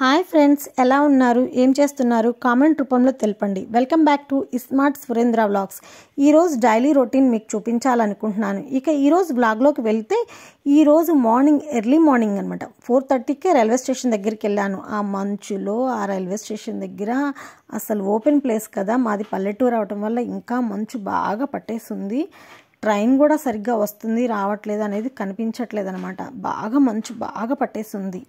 Hi friends, ఎలా ఉన్నారు? ఏం చేస్తున్నారు? కామెంట్ రూపంలో తెలపండి. Welcome back to smart Surendra vlogs. ఈరోజు డైలీ రొటీన్ మీకు చూపించాలనుకుంటున్నాను. ఇక ఈరోజు వ్లాగ్లోకి వెళ్తే ఈరోజు ఎర్లీ మార్నింగ్ అనమాట 4:30కే రైల్వే స్టేషన్ దగ్గరికి వెళ్ళాను. ఆ మంచులో ఆ రైల్వే స్టేషన్ దగ్గర అసలు ఓపెన్ ప్లేస్ కదా, మాది పల్లెటూరు అవటం వల్ల ఇంకా మంచు బాగా పట్టేస్తుంది. ట్రైన్ కూడా సరిగ్గా వస్తుంది రావట్లేదు అనేది కనిపించట్లేదు అనమాట. మంచు బాగా పట్టేస్తుంది.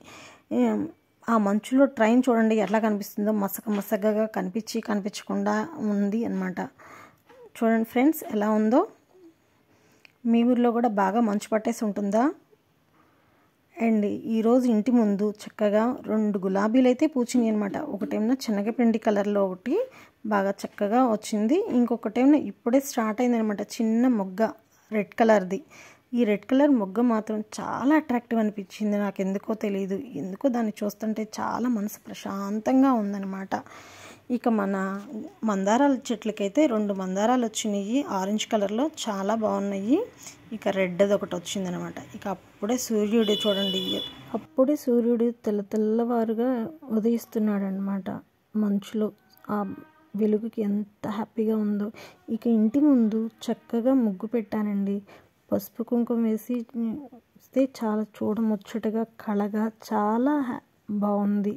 ఆ మంచులో ట్రైన్ చూడండి ఎట్లా కనిపిస్తుందో, మసకగా కనిపించకుండా ఉంది అనమాట. చూడండి ఫ్రెండ్స్ ఎలా ఉందో. మీ ఊర్లో కూడా బాగా మంచు పట్టేసి ఉంటుందా? అండ్ ఈరోజు ఇంటి ముందు చక్కగా 2 గులాబీలు అయితే పూచినాయి అనమాట. ఒకటేమో శనగపిండి కలర్లో ఒకటి బాగా చక్కగా వచ్చింది, ఇంకొకటేమో ఇప్పుడే స్టార్ట్ అయింది అనమాట, చిన్న మొగ్గ రెడ్ కలర్ది. ఈ రెడ్ కలర్ మొగ్గ మాత్రం చాలా అట్రాక్టివ్ అనిపించింది నాకు, ఎందుకో తెలియదు. ఎందుకో దాన్ని చూస్తుంటే చాలా మనసు ప్రశాంతంగా ఉందన్నమాట. ఇక మన మందారాల చెట్లకైతే 2 మందారాలు వచ్చినాయి ఆరెంజ్ కలర్లో, చాలా బాగున్నాయి. ఇక రెడ్ ఒకటి వచ్చిందనమాట. ఇక అప్పుడే సూర్యుడు చూడండి, అప్పుడే సూర్యుడు తెల్లవారుగా ఉదయిస్తున్నాడు అనమాట మంచులో. ఆ వెలుగుకి ఎంత హ్యాపీగా ఉందో. ఇక ఇంటి ముందు చక్కగా ముగ్గు పెట్టానండి. పసుపు కుంకుమ వేస్తే చాలా చూడముచ్చటగా కళగా చాలా బాగుంది.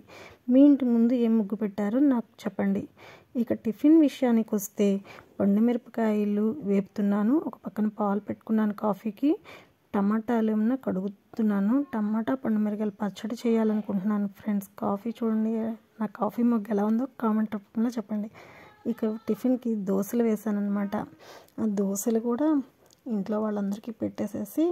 మీ ఇంటి ముందు ఏం ముగ్గు పెట్టారో నాకు చెప్పండి. ఇక టిఫిన్ విషయానికి వస్తే మిరపకాయలు వేపుతున్నాను, ఒక పక్కన పాలు పెట్టుకున్నాను కాఫీకి. టమాటాలు ఏమన్నా కడుగుతున్నాను. టమాటా మిరపకాయలు పచ్చడి చేయాలనుకుంటున్నాను ఫ్రెండ్స్. కాఫీ చూడండి, నా కాఫీ మొగ్గు ఎలా ఉందో కామెంట్ రూపంలో చెప్పండి. ఇక టిఫిన్కి దోశలు వేసాను అనమాట. ఆ దోశలు కూడా ఇంట్లో వాళ్ళందరికీ పెట్టేసేసి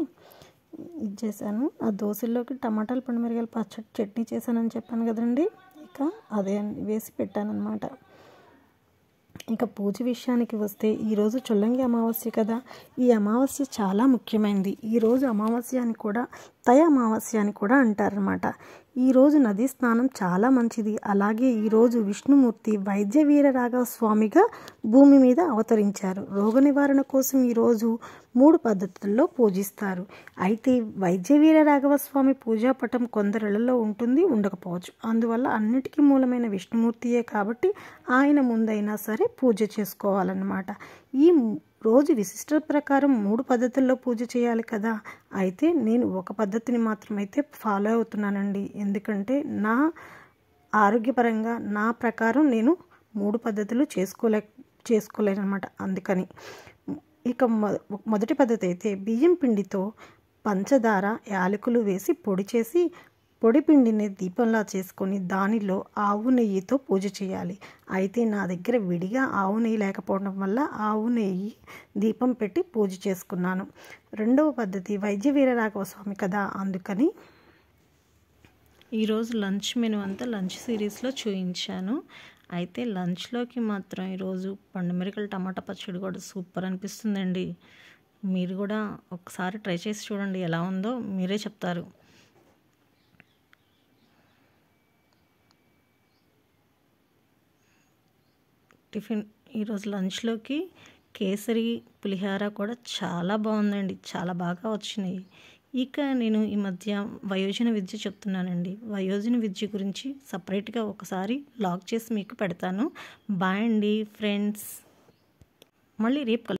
ఇచ్చేసాను. ఆ దోశల్లోకి టమాటాలు మిరపకాయలు పచ్చడి చట్నీ చేశానని చెప్పాను కదండి, ఇక అదే వేసి పెట్టాను అనమాట. ఇక పూజ విషయానికి వస్తే ఈరోజు చొల్లంగి అమావాస్య కదా. ఈ అమావాస్య చాలా ముఖ్యమైనది. ఈరోజు అమావాస్య అని కూడా తయ అమావాస్య అని కూడా అంటారనమాట. ఈరోజు నదీ స్నానం చాలా మంచిది. అలాగే ఈరోజు విష్ణుమూర్తి వైద్య వీర రాఘవ స్వామిగా భూమి మీద అవతరించారు. రోగ నివారణ కోసం ఈరోజు 3 పద్ధతుల్లో పూజిస్తారు. అయితే వైద్య వీర రాఘవ స్వామి పూజాపటం కొందరిళ్లలో ఉంటుంది, ఉండకపోవచ్చు. అందువల్ల అన్నిటికీ మూలమైన విష్ణుమూర్తియే కాబట్టి ఆయన ముందైనా సరే పూజ చేసుకోవాలన్నమాట. ఈ రోజు విశిష్ట ప్రకారం 3 పద్ధతుల్లో పూజ చేయాలి కదా. అయితే నేను ఒక పద్ధతిని మాత్రమైతే ఫాలో అవుతున్నానండి. ఎందుకంటే నా ఆరోగ్యపరంగా నా ప్రకారం నేను 3 పద్ధతులు చేసుకోలేనమాట. అందుకని ఇక మొదటి పద్ధతి అయితే బియ్యం పిండితో పంచదార యాలకులు వేసి పొడి చేసి, పొడి పిండిని దీపంలా చేసుకొని దానిలో ఆవు నెయ్యితో పూజ చేయాలి. అయితే నా దగ్గర విడిగా ఆవు నెయ్యి లేకపోవడం వల్ల ఆవు నెయ్యి దీపం పెట్టి పూజ చేసుకున్నాను. రెండవ పద్ధతి వైద్య వీర రాఘవ స్వామి కదా, అందుకని ఈరోజు లంచ్ మెనూ అంతా లంచ్ సిరీస్లో చూపించాను. అయితే లంచ్లోకి మాత్రం ఈరోజు మిరపకాయల టమాటా పచ్చడి కూడా సూపర్ అనిపిస్తుందండి. మీరు కూడా ఒకసారి ట్రై చేసి చూడండి, ఎలా ఉందో మీరే చెప్తారు. టిఫిన్ ఈరోజు లంచ్లోకి కేసరి పులిహోర కూడా చాలా బాగుందండి, చాలా బాగా వచ్చినాయి. ఇక నేను ఈ మధ్య వయోజన విద్య చెప్తున్నానండి. వయోజన విద్య గురించి సపరేట్గా ఒకసారి లాగ్ చేసి మీకు పెడతాను. బాయ్ అండి ఫ్రెండ్స్, మళ్ళీ రేపు